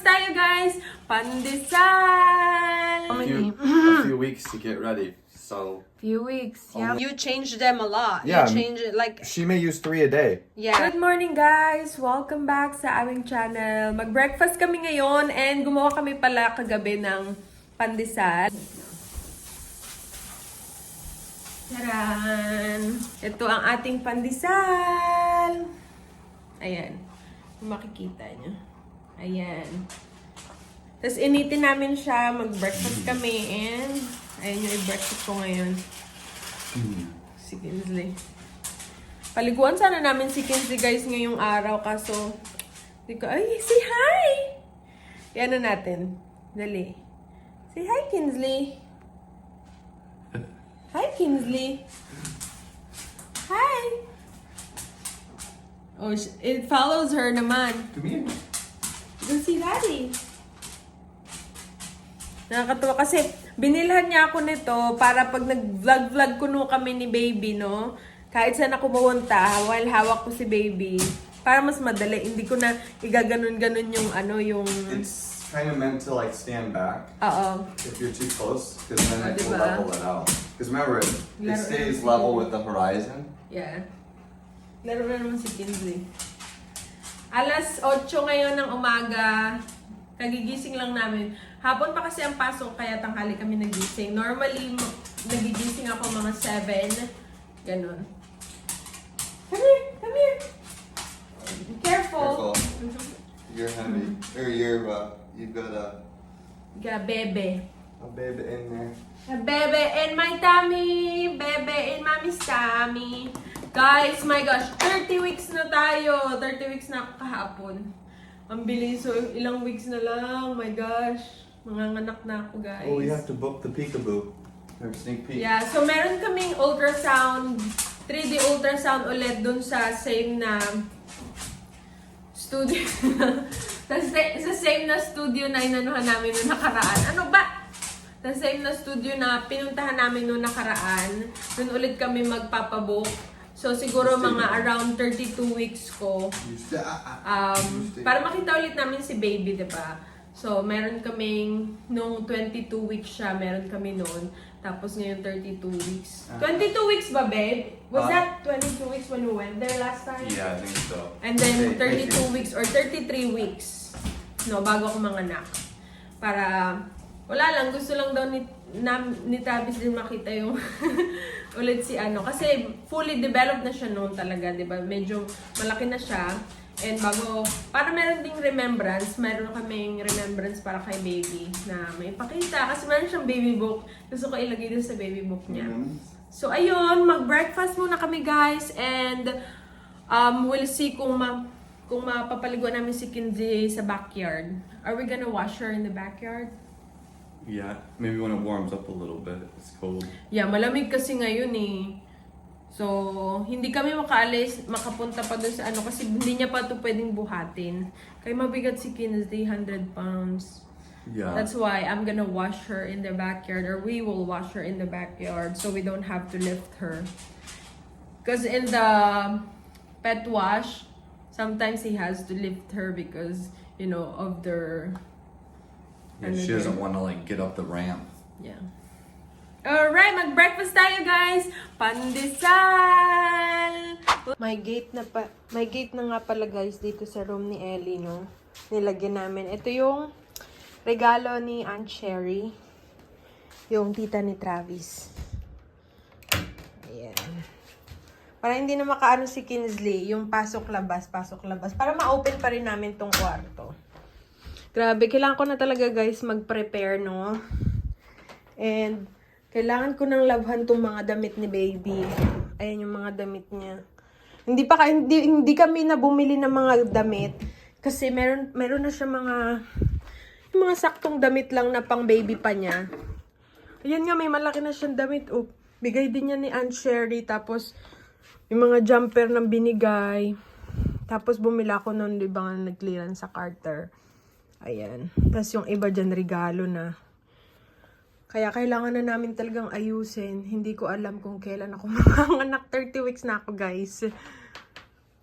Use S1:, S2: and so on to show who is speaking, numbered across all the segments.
S1: tayo guys! Pandesal!
S2: A few weeks to get ready, so...
S1: Few weeks, yeah. You changed them a lot.
S2: Yeah,
S1: You changed it like...
S2: She may use 3 a day.
S1: Yeah. Good morning guys! Welcome back sa aming channel. Mag-breakfast kami ngayon and gumawa kami pala kagabi ng pandesal. Taran! Ito ang ating pandesal! Ayan. Kung makikita nyo. Ayan. Tapos initin namin siya. Mag-breakfast kami and ayan yung i-breakfast ko ngayon. Si Kinsley. Paliguan sana namin si Kinsley guys ngayong araw kaso hindi ko, ay, say hi! Yan na natin. Dali. Say hi, Kinsley. Hi, Kinsley. Hi! Oh, it follows her naman.
S2: Come here.
S1: Go see Daddy. Nakakatuwa kasi binilhan niya ako nito para pag nag-vlog kuno kami ni baby, no? Kahit saan ako pumunta, while hawak ko si baby, para mas madali. Hindi ko na igaganon-ganon yung ano, yung...
S2: It's kind of meant to like stand back
S1: Oo.
S2: if you're too close, because then it will
S1: Diba?
S2: level it out. Because remember, it
S1: Laro-
S2: stays level with the horizon.
S1: Yeah. Laro na naman si Kinsley. Alas 8 ngayon ng umaga. Nagigising lang namin. Hapon pa kasi ang pasok, kaya tanghali kami nagising. Normally, nagigising ako mga 7. Ganon. Come here! Come here! Be careful!
S2: You're heavy. Or you've got a
S1: Bebe.
S2: baby in there.
S1: A bebe in my tummy! Bebe in mommy's tummy! Guys, my gosh, 30 weeks na tayo. 30 weeks na ako kahapon. Ang bilis. So, ilang weeks na lang. My gosh. Manganganak na ako, guys.
S2: Oh, we have to book the peekaboo. Or sneak peek.
S1: Yeah, so meron kaming ultrasound, 3D ultrasound ulit dun sa same na studio. Sa same na studio na inanuhan namin noong nakaraan. Ano ba? Sa same na studio na pinuntahan namin noong nakaraan. Dun ulit kami magpapabook. So, siguro mga around 32 weeks ko. Para makita ulit namin si baby, diba? So, meron kaming, nung 22 weeks siya, meron kami noon. Tapos ngayon 32 weeks. 22 weeks ba, babe? Was that 22 weeks when we went there last time?
S2: Yeah, I think so.
S1: And then
S2: Okay,
S1: 32 weeks or 33 weeks, no, bago ako manganak. Para, wala lang, gusto lang daw ni Travis din makita yung ulit si ano. Kasi fully developed na siya noon talaga, di ba? Medyo malaki na siya. And bago, para meron ding remembrance, meron kaming remembrance para kay baby na may pakita. Kasi meron siyang baby book. Gusto ko ilagay din sa baby book niya. So, ayun, mag-breakfast muna kami, guys. And, we'll see kung mapapaliguan namin si Kinsley sa backyard. Are we gonna wash her in the backyard?
S2: Yeah, maybe when it warms up a little bit. It's cold.
S1: Yeah, malamig kasi ngayon eh. So, hindi kami makapunta pa doon sa ano kasi hindi niya pa ito pwedeng buhatin. Kaya mabigat si Kinsley, 100 pounds.
S2: Yeah.
S1: That's why I'm gonna wash her in the backyard, or we will wash her in the backyard so we don't have to lift her. Because in the pet wash, sometimes he has to lift her because, you know, of their...
S2: Yeah, she doesn't want to like get up the ramp.
S1: Yeah. Alright, mag-breakfast tayo, guys! Pandesal! May gate na nga pala, guys, dito sa room ni Ellie, no? Nilagyan namin. Ito yung regalo ni Aunt Sherry. Yung tita ni Travis. Ayan. Para hindi na makaano si Kinsley, yung pasok-labas. Para ma-open pa rin namin tong kwarto. Grabe, kailangan ko na talaga, guys, mag-prepare, no? And, kailangan ko nang labhan tong mga damit ni baby. Ayan yung mga damit niya. Hindi kami na bumili ng mga damit. Kasi meron na siya mga saktong damit lang na pang baby pa niya. Ayan nga, may malaki na siyang damit. Oh, bigay din niya ni Aunt Sherry. Tapos, yung mga jumper ng binigay. Tapos, bumila ko nun, di ba nga nag-clearance sa Carter. Ayan. Tapos yung iba dyan, regalo na. Kaya kailangan na namin talagang ayusin. Hindi ko alam kung kailan ako manganak. 30 weeks na ako, guys.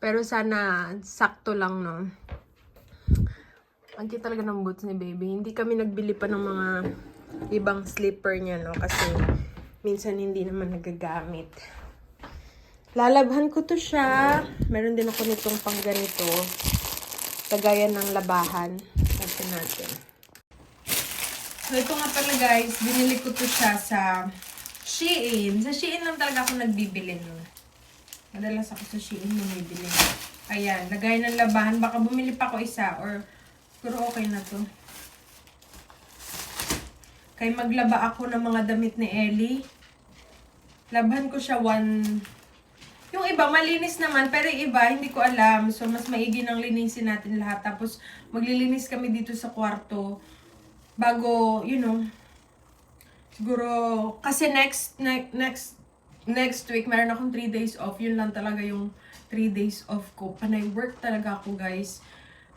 S1: Pero sana sakto lang, no? Ang cute talaga ng boots ni baby. Hindi kami nagbili pa ng mga ibang slipper niya, no? Kasi minsan hindi naman nagagamit. Lalabhan ko to siya. Meron din ako nitong pang ganito. Kagaya ng labahan. Natin natin. So, ito nga pala guys. Binili ko to siya sa Shein. Sa Shein lang talaga ako nagbibili nun. Madalas ako sa Shein bumibili. Ayan. Lagay ng labahan. Baka bumili pa ako isa or pero okay na to. Kaya maglaba ako ng mga damit ni Ellie. Laban ko siya yung iba malinis naman, pero yung iba hindi ko alam. So mas maigi nang linisin natin lahat. Tapos maglilinis kami dito sa kwarto. Bago, siguro, kasi next week, meron akong 3 days off. Yun lang talaga yung 3 days off ko. Panay work talaga ako guys.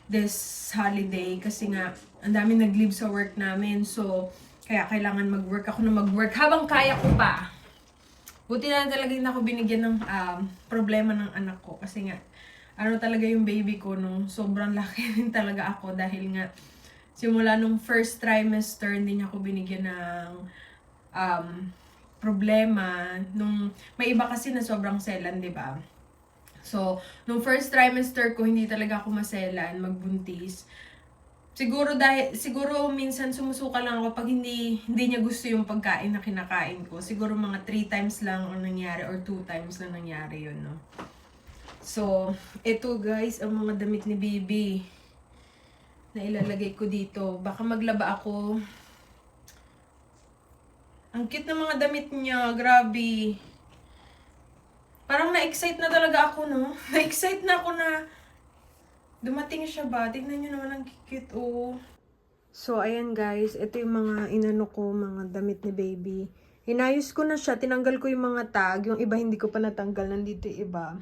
S1: This holiday kasi nga ang dami nag-leave sa work namin, so kaya kailangan mag-work ako na mag-work habang kaya ko pa. Buti na talaga hindi ako binigyan ng problema ng anak ko kasi nga talaga yung baby ko nung sobrang laki din talaga ako dahil nga simula nung first trimester hindi niya ako binigyan ng problema nung may iba kasi na sobrang selan, 'di ba? So, nung first trimester ko, hindi talaga ako maselan, magbuntis. Siguro minsan sumusuka lang ako pag hindi niya gusto yung pagkain na kinakain ko. Siguro mga 3 times lang ang nangyari or 2 times lang nangyari yun, no? So, eto guys, ang mga damit ni baby na ilalagay ko dito. Baka maglaba ako. Ang cute ng mga damit niya, grabe. Parang na-excite na talaga ako, no? Na-excite na ako na dumating siya ba? Tignan nyo naman ang cute, oh. So, ayan guys. Ito yung mga inano ko, mga damit ni baby. Hinayos ko na siya. Tinanggal ko yung mga tag. Yung iba hindi ko pa natanggal. Nandito yung iba.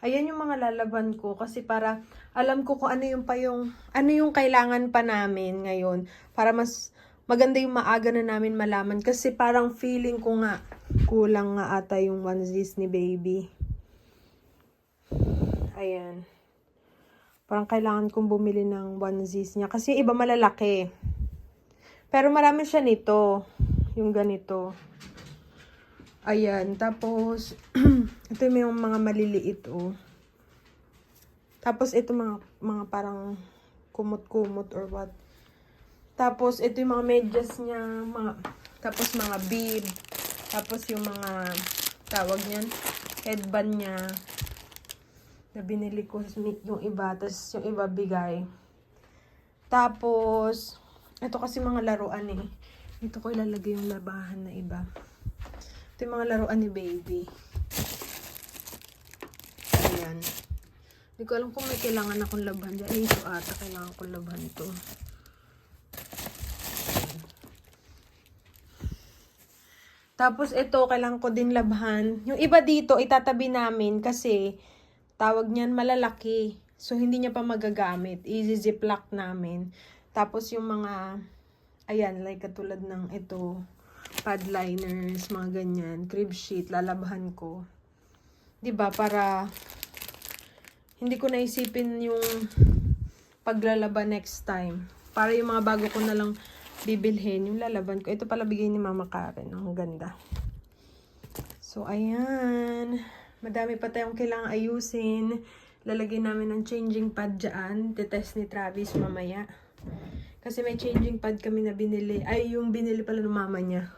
S1: Ayan yung mga lalaban ko. Kasi para alam ko kung ano yung kailangan pa namin ngayon. Para mas maganda yung maaga na namin malaman. Kasi parang feeling ko nga kulang nga ata yung onesies ni baby. Ayan. Parang kailangan kong bumili ng onesies niya. Kasi iba malalaki. Pero marami siya nito. Yung ganito. Ayan. Tapos, ito yung mga maliliit, oh. Tapos, ito mga parang kumot-kumot or what. Tapos, ito yung mga medyas niya. Tapos, mga bib. Tapos, yung mga tawag niyan, headband niya. Na binili ko yung iba. Tapos, yung iba bigay. Tapos, ito kasi mga laruan eh. Ito ko ilalagay yung labahan na iba. Ito yung mga laruan ni baby. Ayan. Hindi ko alam kung may kailangan akong labhan dyan. Ay, ito ata. Kailangan kong labhan ito. Tapos ito, kailangan ko din labhan. Yung iba dito, itatabi namin kasi tawag niyan malalaki. So, hindi niya pa magagamit. Easy ziplock namin. Tapos yung mga, ayan, like katulad ng ito, pad liners, mga ganyan, crib sheet, lalabhan ko. 'Di ba para hindi ko naisipin yung paglalaba next time. Para yung mga bago ko na lang bibilhin, yung lalaban ko. Ito pala bigay ni Mama Karen. Ang ganda. So, ayan. Madami pa tayong kailangang ayusin. Lalagay namin ng changing pad dyan. Tetest ni Travis mamaya. Kasi may changing pad kami na binili. Ay, yung binili pala ng mama niya.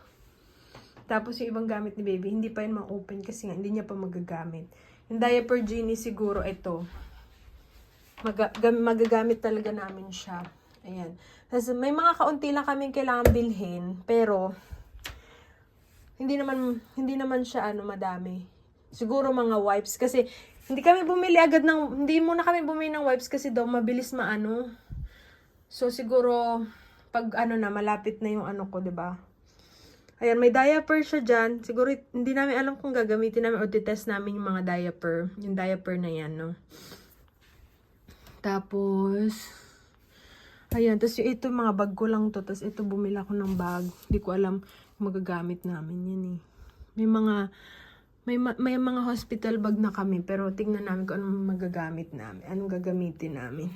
S1: Tapos yung ibang gamit ni baby, hindi pa yun ma-open kasi nga hindi niya pa magagamit. Yung diaper genie siguro ito. Magagamit talaga namin siya. Ayan. Tapos may mga kaunti lang kaming kailangan bilhin. Pero, hindi naman siya madami. Siguro mga wipes. Kasi, hindi muna kami bumili ng wipes kasi daw mabilis maano. So, siguro, pag malapit na yung ko, 'di ba? Ayan, may diaper siya dyan. Siguro, hindi namin alam kung gagamitin namin o titest namin yung mga diaper. Yung diaper na yan, no? Tapos, ayan. Tapos, ito, mga bag ko lang to. Tapos, ito, bumili ako ng bag. Hindi ko alam kung magagamit namin yan, eh. May mga hospital bag na kami. Pero, tingnan namin kung anong magagamit namin. Anong gagamitin namin.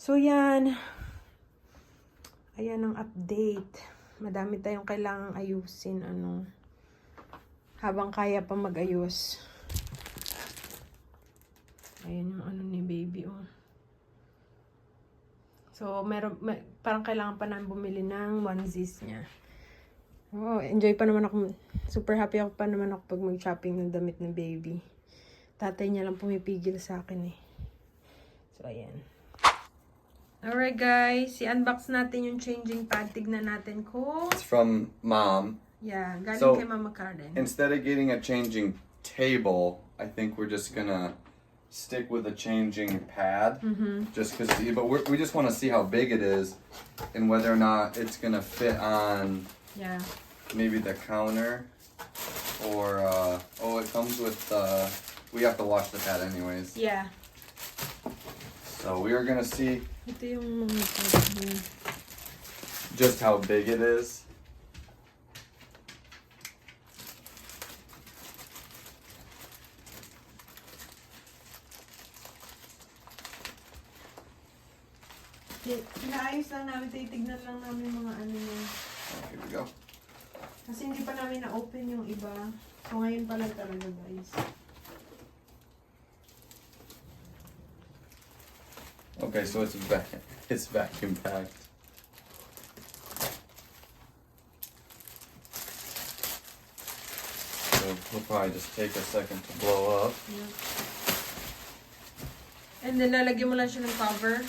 S1: So, yan. Ayan ang update. Madami tayong kailangang ayusin. Habang kaya pa mag-ayos. Ayan yung ni baby, oh. So, parang kailangan pa namin bumili ng onesies niya. Oh, enjoy pa naman ako. Super happy ako pa naman ako pag mag-shopping ng damit ng baby. Tatay niya lang pumipigil sa akin eh. So, ayan. Alright guys, i-unbox natin yung changing pad. Tignan natin kung...
S2: It's from Mom.
S1: Yeah, galing
S2: So,
S1: kay Mama Karen.
S2: Instead of getting a changing table, I think we're just gonna stick with a changing pad. Just because, but we just want to see how big it is and whether or not it's gonna fit on
S1: Yeah.
S2: maybe the counter or oh, it comes with we have to wash the pad anyways.
S1: Yeah.
S2: So we are gonna see
S1: Ito yung mga pad niya.
S2: just how big it is.
S1: Inaayos lang namin, titignan lang namin mga niya.
S2: Here we go.
S1: Kasi hindi pa namin na-open yung iba. So ngayon pa lang talaga guys.
S2: Okay, so it's vacuum packed. So we'll probably just take a second to blow up.
S1: Yeah. And then lalagyan mo lang siya ng cover.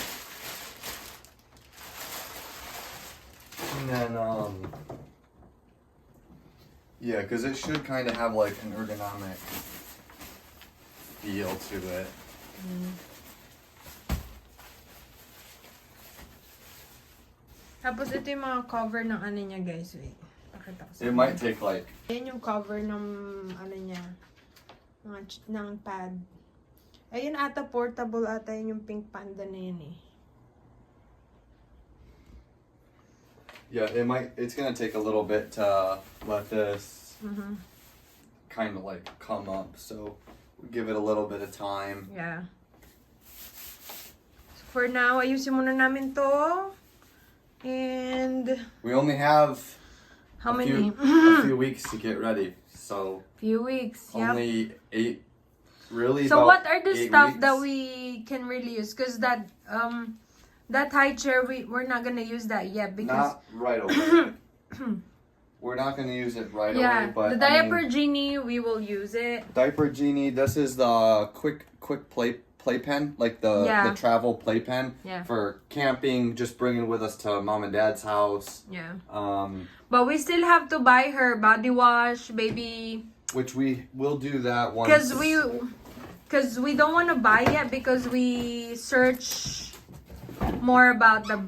S2: And then yeah, because it should kind of have like an ergonomic feel to it.
S1: Tapos ito yung mga cover ng niya guys. Wait. Pakita ko sa
S2: It might take like
S1: Ayan yung cover ng niya. Ng pad. Ayun ata portable ata yun yung pink panda na yun eh.
S2: yeah, it's gonna take a little bit to let this kind of like come up. So we give it a little bit of time.
S1: Yeah. So for now, ayusin muna namin to. And
S2: We only have
S1: how many?
S2: a few weeks to get ready. So
S1: Few weeks. Yep.
S2: only 8 really
S1: So
S2: about
S1: what are the
S2: 8
S1: stuff
S2: weeks.
S1: that we can really use? Because that high chair we're not gonna use that yet because
S2: Not right away. We're not gonna use it right
S1: yeah,
S2: away, but
S1: the diaper genie we will use it.
S2: Diaper Genie. This is the quick playpen, like the
S1: Yeah.
S2: travel playpen
S1: Yeah.
S2: for camping. Just bring it with us to mom and dad's house.
S1: Yeah.
S2: But
S1: But we still have to buy her body wash, baby.
S2: which we will do that once.
S1: Because we don't want to buy it because we search more about the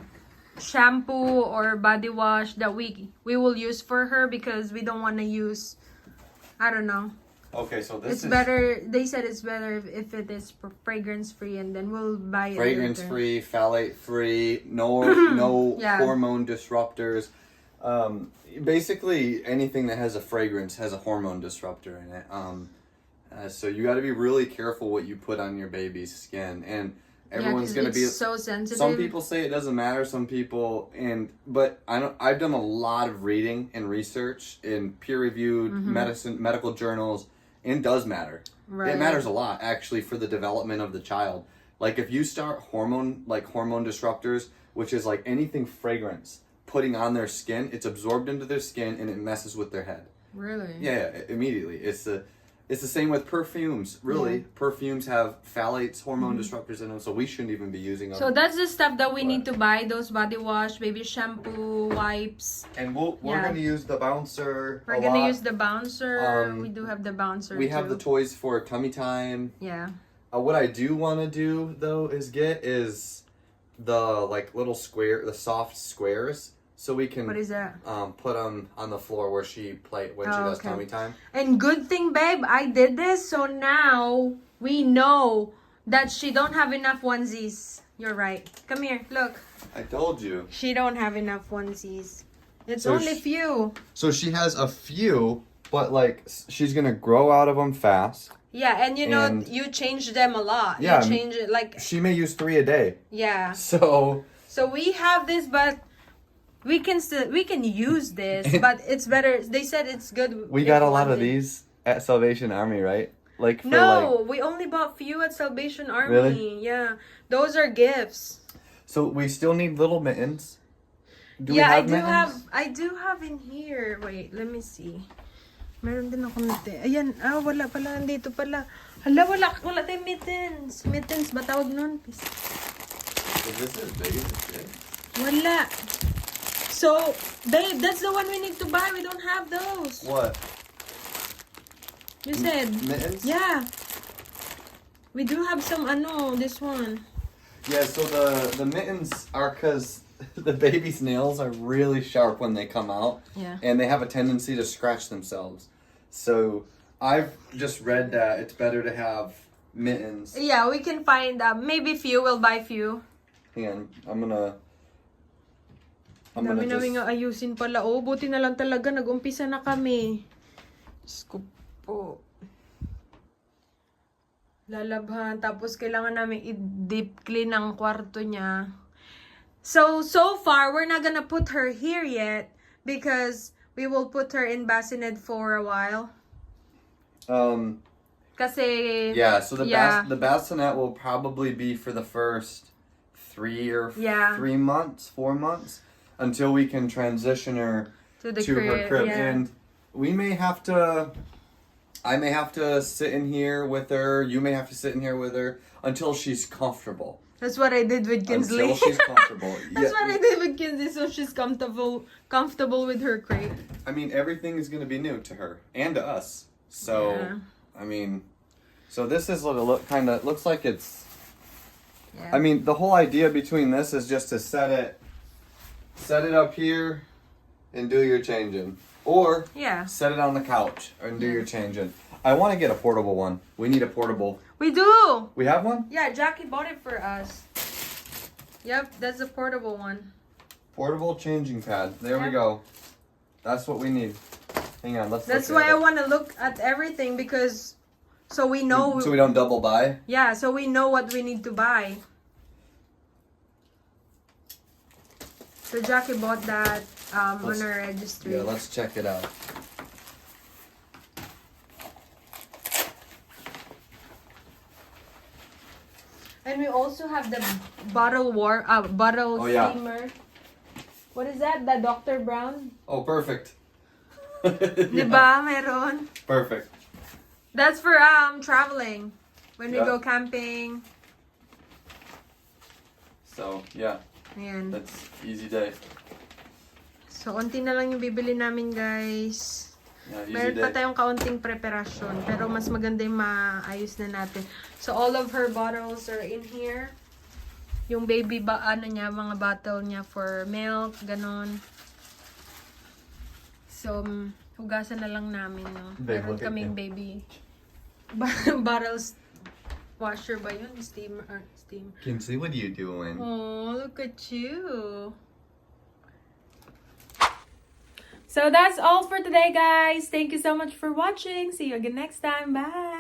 S1: shampoo or body wash that we will use for her because we don't want to use, I don't know.
S2: Okay, so this
S1: It's
S2: is
S1: better. They said it's better if it is fragrance free, and then we'll buy it.
S2: fragrance
S1: later.
S2: free, phthalate free, no
S1: Yeah.
S2: hormone disruptors. Basically anything that has a fragrance has a hormone disruptor in it. So you got to be really careful what you put on your baby's skin, and everyone's
S1: Yeah, 'cause
S2: gonna be.
S1: it's so sensitive.
S2: Some people say it doesn't matter. Some people, but I've done a lot of reading and research in peer-reviewed medical journals, and it does matter.
S1: Right.
S2: It matters a lot actually for the development of the child. Like if you start hormone disruptors, which is like anything fragrance, putting on their skin, it's absorbed into their skin and it messes with their head.
S1: Really?
S2: Yeah, immediately. It's the same with perfumes. Really, perfumes have phthalates, hormone disruptors in them, so we shouldn't even be using them.
S1: So that's the stuff that we need to buy: those body wash, baby shampoo, wipes.
S2: And we're
S1: Yeah.
S2: gonna use the bouncer.
S1: We're
S2: a
S1: gonna
S2: lot.
S1: use the bouncer. We do have the bouncer.
S2: We have
S1: too.
S2: the toys for tummy time.
S1: Yeah.
S2: What I do want to do though is get the like little the soft squares, so we can
S1: What is that?
S2: put them on the floor where she when she
S1: Oh,
S2: does
S1: okay.
S2: tummy time.
S1: And good thing, babe, I did this, so now we know that she don't have enough onesies. You're right. Come here, look.
S2: I told you.
S1: She don't have enough onesies. It's
S2: So
S1: only few.
S2: So she has a few, but like she's gonna grow out of them fast.
S1: Yeah, and you know,
S2: And-
S1: you change them a lot.
S2: Yeah,
S1: You change it like,
S2: She may use 3 a day.
S1: yeah.
S2: So
S1: So we have this, but we can use this, but it's better. They said it's good.
S2: we
S1: if
S2: got a
S1: you
S2: lot
S1: want
S2: of
S1: it.
S2: these at Salvation Army, right? Like for
S1: No, we only bought few at Salvation Army.
S2: Really?
S1: Yeah, those are gifts.
S2: so we still need little mittens. Do we
S1: Yeah,
S2: have mittens?
S1: I do have in here. Wait, let me see. Meron din ako nito. Ayan, wala pala. Nandito pala. Hala, wala tayong mittens. Mittens, ba tawag nun?
S2: Is this as big as this?
S1: Wala. So, babe, that's the one we need to buy. We don't have those.
S2: What?
S1: You said.
S2: Mittens?
S1: Yeah. We do have some, this one.
S2: Yeah, so the mittens are because the baby's nails are really sharp when they come out.
S1: Yeah.
S2: And they have a tendency to scratch themselves. So I've just read that it's better to have mittens.
S1: Yeah, we can find, maybe few. We'll buy few.
S2: Hang on, I'm gonna
S1: Dami namin
S2: just...
S1: nga ayusin pala. Oh, buti na lang talaga. Nag-umpisa na kami. Diyos ko po. Lalabhan. Tapos kailangan namin i-deep clean ang kwarto niya. So far, we're not gonna put her here yet. Because we will put her in bassinet for a while. Kasi...
S2: Yeah, so the
S1: yeah.
S2: the bassinet will probably be for the first 3 or 4 months until we can transition her
S1: To the
S2: her crib.
S1: yeah.
S2: And we may have to, I may have to sit in here with her, you may have to sit in here with her until she's comfortable.
S1: That's what I did with Kinsley.
S2: Until she's comfortable.
S1: That's
S2: Yeah,
S1: what I did with Kinsley, so she's comfortable with her crate.
S2: I mean, everything is going to be new to her and to us. So,
S1: Yeah.
S2: I mean, so this is what it looks like it's,
S1: Yeah.
S2: I mean, the whole idea between this is just to set it up here and do your changing. Or
S1: Yeah.
S2: set it on the couch and do your changing. I want to get a portable one. We need a portable.
S1: We do!
S2: We have one?
S1: Yeah, Jackie bought it for us. Yep, that's a portable one.
S2: Portable changing pad. There we
S1: Yeah.
S2: go. That's what we need. Hang on, let's
S1: That's
S2: look
S1: why I
S2: at it.
S1: want to look at everything because so we know.
S2: So we don't double buy?
S1: Yeah, so we know what we need to buy. So Jackie bought that on our registry.
S2: Yeah, let's check it out.
S1: And we also have the bottle
S2: Oh, yeah.
S1: steamer. What is that? The Dr. Brown?
S2: Oh, perfect.
S1: Diba? Meron.
S2: Perfect.
S1: That's for traveling. When we
S2: Yeah.
S1: go camping.
S2: So, yeah,
S1: Ayan.
S2: that's easy day.
S1: So, onti na lang yung bibili namin, guys.
S2: Yeah, easy
S1: Meron pa
S2: day.
S1: tayong kaunting preparasyon. Pero mas maganda yung maayos na natin. So, all of her bottles are in here. Yung baby mga bottle niya for milk, ganon. So, hugasan na lang namin, no?
S2: Babe,
S1: Meron
S2: look at
S1: kaming
S2: him.
S1: baby bottles washer ba yun? Steam.
S2: Kinsley, what are you doing?
S1: Oh, look at you. So that's all for today, guys. Thank you so much for watching. See you again next time. Bye.